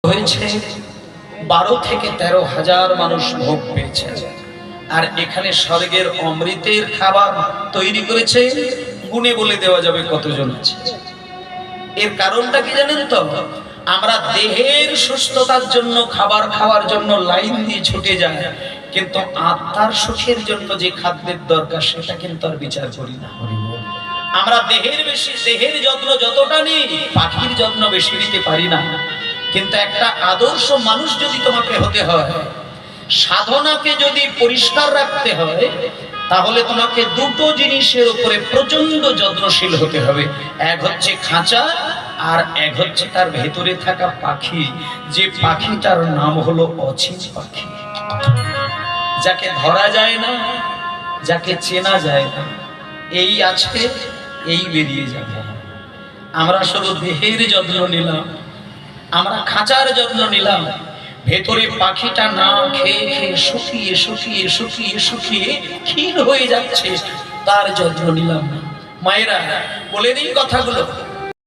হয়েছে 12 থেকে 13,000 মানুষ ভোগ পেয়েছে। আর এখানে স্বর্গের অমৃতের খাবার তৈরি করেছে, গুণে বলে দেওয়া যাবে কতজন আছে। এর কারণটা কি জানেন তো? আমরা দেহের সুস্থতার জন্য খাবার খাওয়ার জন্য লাইন দিয়ে ছুটে যাই, কিন্তু আত্মার সুখের জন্য যে খাদ্যের দরকার সেটা কিন্তু আর বিচার করি না। আমরা দেহের যত্ন যতটা নিই, পাখির যত্ন বেশি নিতে পারি না। কিন্তু একটা আদর্শ মানুষ যদি তোমাকে হতে হয়, সাধনাকে যদি পরিষ্কার রাখতে হয়, তাহলে তোমাকে দুটো জিনিসের উপরে প্রচন্ড যত্নশীল হতে হবে। এক হচ্ছে খাঁচা, আর এক হচ্ছে তার ভেতরে থাকা পাখি। যে পাখিটার নাম হলো অচিন পাখি, যাকে ধরা যায় না, যাকে চেনা যায় না। এই আজকে এই বেরিয়ে যাবে। আমরা শুধু দেহের যত্ন নিলাম, আমরা খাঁচার যত্ন নিলাম, ভেতরে পাখিটা না খেয়ে খেয়ে শুকিয়ে শুকিয়ে শুকিয়ে শুকিয়ে ক্ষীণ হয়ে যাচ্ছে, তার যত্ন নিলাম না। মায়েরা বলে দিই কথাগুলো,